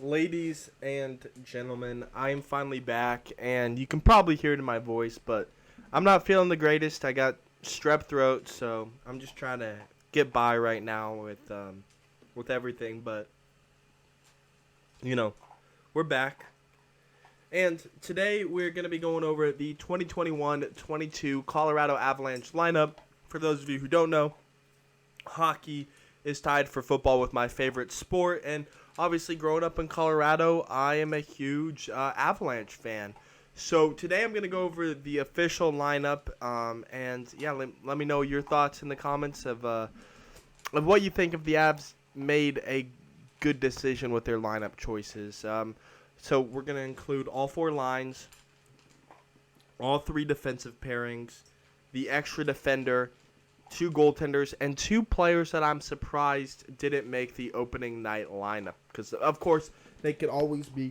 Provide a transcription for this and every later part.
Ladies and gentlemen, I am finally back, and you can probably hear it in my voice, but I'm not feeling the greatest. I got strep throat, so I'm just trying to get by right now with everything. But you know, we're back, and today we're gonna be going over the 2021-22 Colorado Avalanche lineup. For those of you who don't know, hockey is tied for football with my favorite sport, and obviously growing up in Colorado, I am a huge Avalanche fan. So today I'm going to go over the official lineup, and yeah, let me know your thoughts in the comments of what you think of the Avs made a good decision with their lineup choices. So we're going to include all four lines, all three defensive pairings, the extra defender, two goaltenders, and two players that I'm surprised didn't make the opening night lineup. Because, of course, they could always be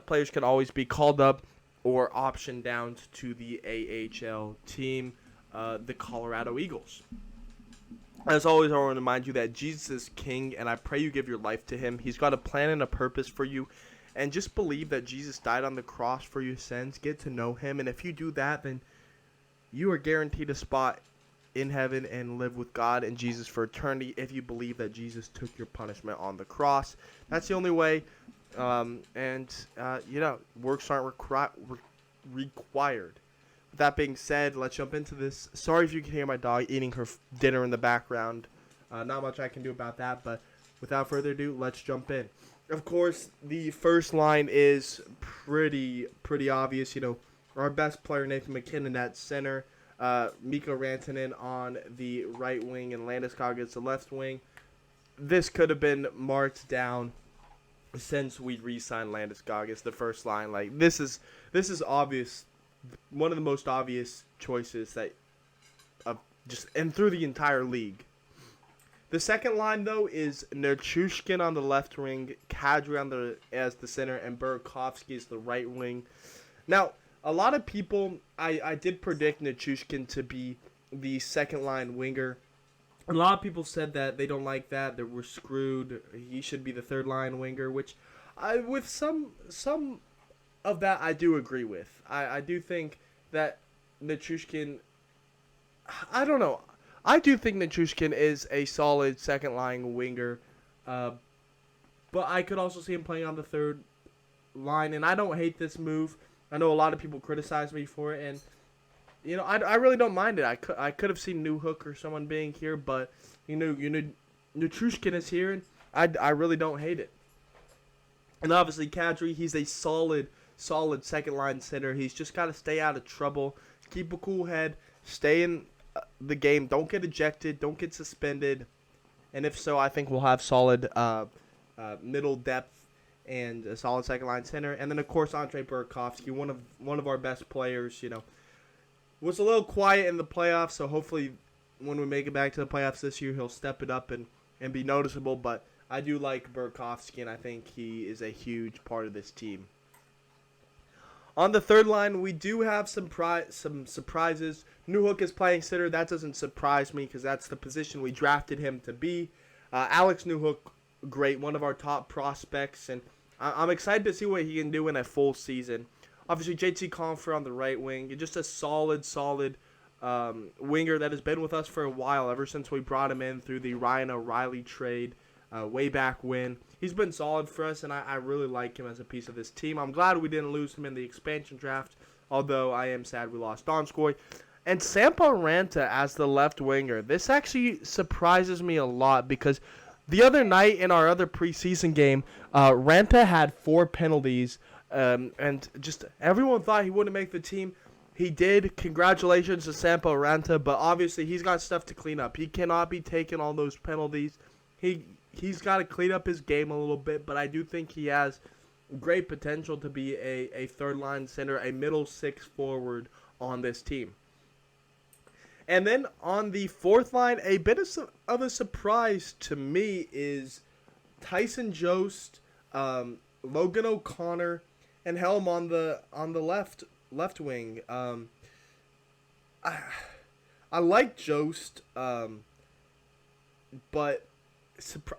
players can always be called up or optioned down to the AHL team, the Colorado Eagles. As always, I want to remind you that Jesus is king, and I pray you give your life to him. He's got a plan and a purpose for you. And just believe that Jesus died on the cross for your sins. Get to know him. And if you do that, then you are guaranteed a spot in heaven and live with God and Jesus for eternity if you believe that Jesus took your punishment on the cross. That's the only way. Works aren't required. With that being said, let's jump into this. Sorry if you can hear my dog eating her dinner in the background. Not much I can do about that, but without further ado, let's jump in. Of course, the first line is pretty obvious. Our best player, Nathan MacKinnon, at center. Mikko Rantanen on the right wing and Landeskog the left wing. This could have been marked down since we re-signed Landeskog as the first line. Like this is obvious, one of the most obvious choices that through the entire league. The second line though is Nichushkin on the left wing, Kadri as the center, and Burakovsky as the right wing. Now, a lot of people, I did predict Nichushkin to be the second-line winger. A lot of people said that they don't like that we're screwed. He should be the third-line winger, which with some of that I do agree with. I do think that Nichushkin, I don't know. I do think Nichushkin is a solid second-line winger, but I could also see him playing on the third line, and I don't hate this move. I know a lot of people criticize me for it, and I really don't mind it. I could have seen Newhook or someone being here, but Nichushkin is here, and I really don't hate it. And obviously Kadri, he's a solid second line center. He's just got to stay out of trouble, keep a cool head, stay in the game, don't get ejected, don't get suspended, and if so, I think we'll have solid middle depth and a solid second-line center. And then, of course, Andrei Burakovsky, one of our best players, was a little quiet in the playoffs, so hopefully when we make it back to the playoffs this year, he'll step it up and be noticeable. But I do like Burakovsky, and I think he is a huge part of this team. On the third line, we do have some surprises. Newhook is playing center. That doesn't surprise me because that's the position we drafted him to be. Alex Newhook, great, one of our top prospects, and I'm excited to see what he can do in a full season. Obviously, JT Compher on the right wing, just a solid winger that has been with us for a while, ever since we brought him in through the Ryan O'Reilly trade way back when. He's been solid for us, and I really like him as a piece of this team. I'm glad we didn't lose him in the expansion draft, although I am sad we lost Donskoy. And Sampo Ranta as the left winger. This actually surprises me a lot because the other night in our other preseason game, Ranta had 4 penalties, and just everyone thought he wouldn't make the team. He did. Congratulations to Sampo Ranta, but obviously he's got stuff to clean up. He cannot be taking all those penalties. He's got to clean up his game a little bit, but I do think he has great potential to be a third-line center, a middle six forward on this team. And then on the fourth line, a bit of a surprise to me is Tyson Jost, Logan O'Connor, and Helm on the left wing. I like Jost, but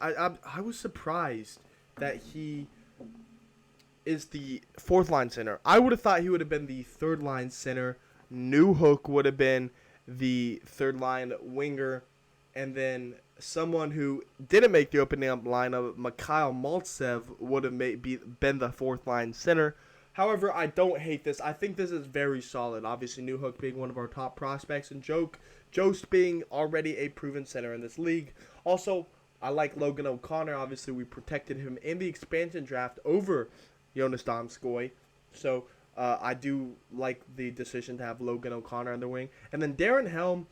I was surprised that he is the fourth line center. I would have thought he would have been the third line center. Newhook would have been the third line winger. And then someone who didn't make the opening up lineup, Mikhail Maltsev, would have been the fourth line center. However, I don't hate this. I think this is very solid. Obviously, Newhook being one of our top prospects, and Jost being already a proven center in this league. Also, I like Logan O'Connor. Obviously, we protected him in the expansion draft over Jonas Johansson. So, I do like the decision to have Logan O'Connor on the wing. And then Darren Helm,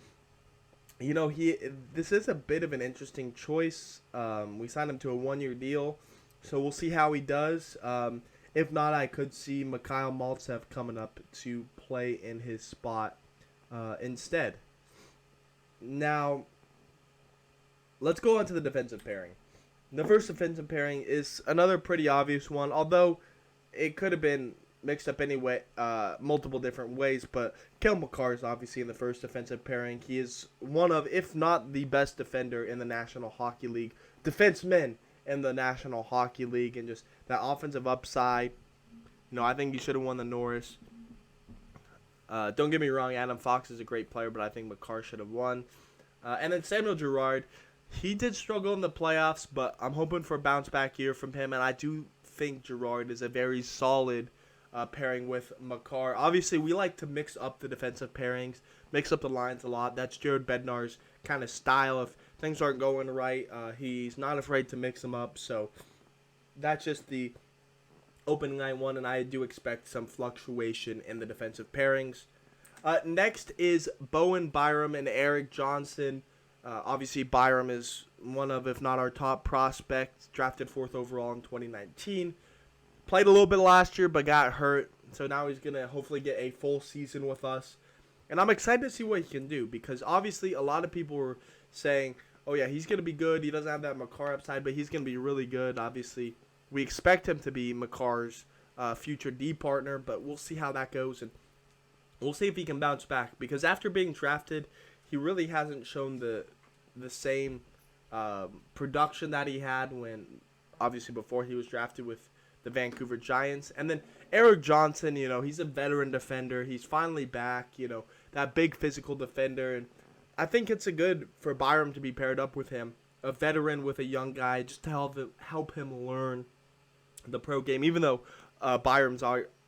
you know, this is a bit of an interesting choice. We signed him to a one-year deal, so we'll see how he does. If not, I could see Mikhail Maltsev coming up to play in his spot instead. Now, let's go on to the defensive pairing. The first defensive pairing is another pretty obvious one, although it could have been mixed up anyway, multiple different ways. But Cale Makar is obviously in the first defensive pairing. He is one of, if not the best defender in the National Hockey League, defenseman in the National Hockey League, and just that offensive upside. You know, I think he should have won the Norris. Don't get me wrong, Adam Fox is a great player, but I think Makar should have won. And then Samuel Gerard, he did struggle in the playoffs, but I'm hoping for a bounce-back year from him, and I do think Gerard is a very solid pairing with Makar. Obviously, we like to mix up the defensive pairings, mix up the lines a lot. That's Jared Bednar's kind of style. If things aren't going right, he's not afraid to mix them up. So that's just the opening night one, and I do expect some fluctuation in the defensive pairings. Next is Bowen, Byram, and Erik Johnson. Obviously, Byram is one of, if not our top prospects, drafted 4th overall in 2019. Played a little bit last year, but got hurt. So now he's going to hopefully get a full season with us. And I'm excited to see what he can do, because obviously a lot of people were saying, oh yeah, he's going to be good. He doesn't have that Makar upside, but he's going to be really good. Obviously, we expect him to be Makar's future D partner, but we'll see how that goes. And we'll see if he can bounce back, because after being drafted, he really hasn't shown the same production that he had when, obviously, before he was drafted with the Vancouver Giants. And then Erik Johnson, you know, he's a veteran defender. He's finally back, you know, that big physical defender. And I think it's a good for Byram to be paired up with him, a veteran with a young guy, just to help him learn the pro game, even though Byram's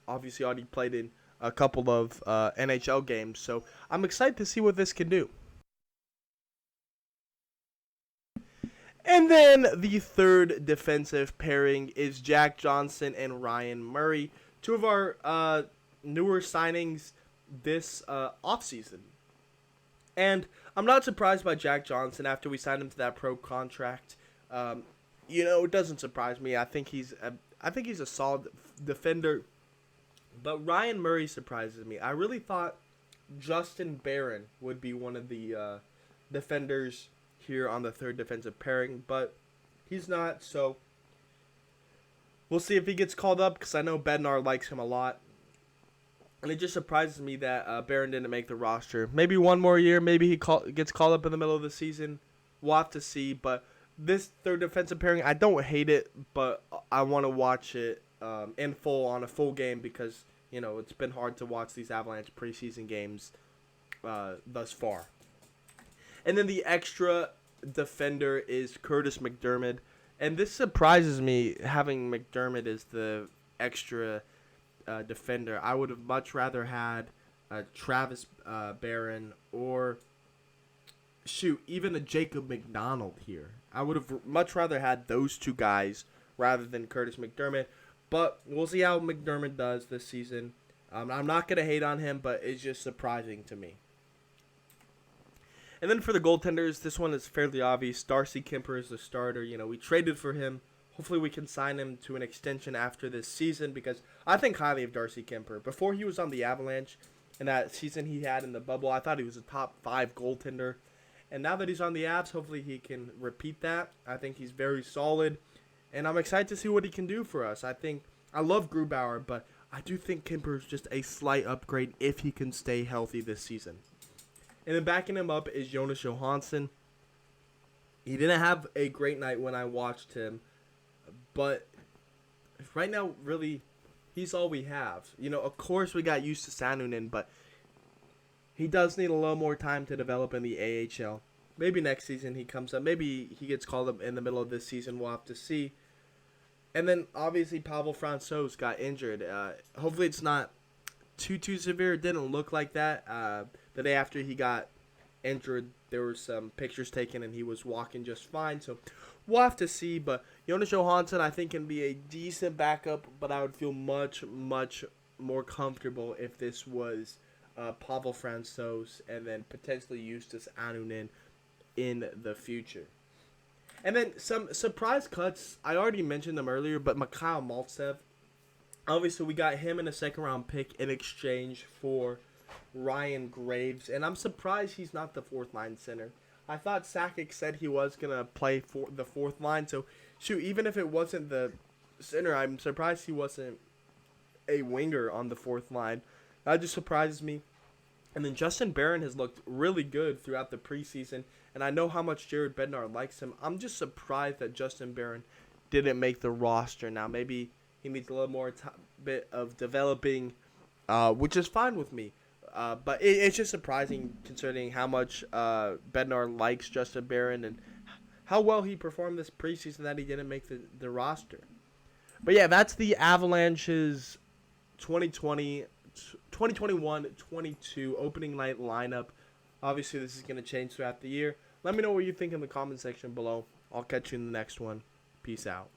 obviously already played in a couple of NHL games. So I'm excited to see what this can do. And then the third defensive pairing is Jack Johnson and Ryan Murray, two of our newer signings this offseason. And I'm not surprised by Jack Johnson after we signed him to that pro contract. You know, it doesn't surprise me. I think he's a solid defender. But Ryan Murray surprises me. I really thought Justin Barron would be one of the defenders here on the third defensive pairing, but he's not, so we'll see if he gets called up, because I know Bednar likes him a lot. And it just surprises me that Barron didn't make the roster. Maybe one more year, maybe he gets called up in the middle of the season. We'll have to see, but this third defensive pairing, I don't hate it, but I want to watch it in full on a full game, because, you know, it's been hard to watch these Avalanche preseason games thus far. And then the extra defender is Curtis Mcdermott. And this surprises me, having Mcdermott as the extra defender. I would have much rather had Travis Barron or, even a Jacob McDonald here. I would have much rather had those two guys rather than Curtis Mcdermott. But we'll see how McDermott does this season. I'm not going to hate on him, but it's just surprising to me. And then for the goaltenders, this one is fairly obvious. Darcy Kemper is the starter. You know, we traded for him. Hopefully we can sign him to an extension after this season, because I think highly of Darcy Kemper. Before he was on the Avalanche, and that season he had in the bubble, I thought he was a top 5 goaltender. And now that he's on the Avs, hopefully he can repeat that. I think he's very solid, and I'm excited to see what he can do for us. I love Grubauer, but I do think Kemper is just a slight upgrade if he can stay healthy this season. And then backing him up is Jonas Johansson. He didn't have a great night when I watched him, but right now, really, he's all we have. Of course we got used to Sanunin, but he does need a little more time to develop in the AHL. Maybe next season he comes up. Maybe he gets called up in the middle of this season. We'll have to see. And then, obviously, Pavel Francouz got injured. Hopefully it's not too severe. It didn't look like that. The day after he got injured, there were some pictures taken, and he was walking just fine. So we'll have to see. But Jonas Johansson, I think, can be a decent backup, but I would feel much, much more comfortable if this was Pavel Francouz and then potentially Justus Anunin in the future. And then some surprise cuts. I already mentioned them earlier, but Mikhail Maltsev. Obviously, we got him in a second-round pick in exchange for Ryan Graves. And I'm surprised he's not the fourth-line center. I thought Sakic said he was going to play for the fourth line. So, shoot, even if it wasn't the center, I'm surprised he wasn't a winger on the fourth line. That just surprises me. And then Justin Barron has looked really good throughout the preseason. And I know how much Jared Bednar likes him. I'm just surprised that Justin Barron didn't make the roster. Now, maybe he needs a little more bit of developing, which is fine with me. But it's just surprising considering how much Bednar likes Justin Barron and how well he performed this preseason that he didn't make the roster. But, yeah, that's the Avalanche's 2021-22 opening night lineup. Obviously, this is going to change throughout the year. Let me know what you think in the comment section below. I'll catch you in the next one. Peace out.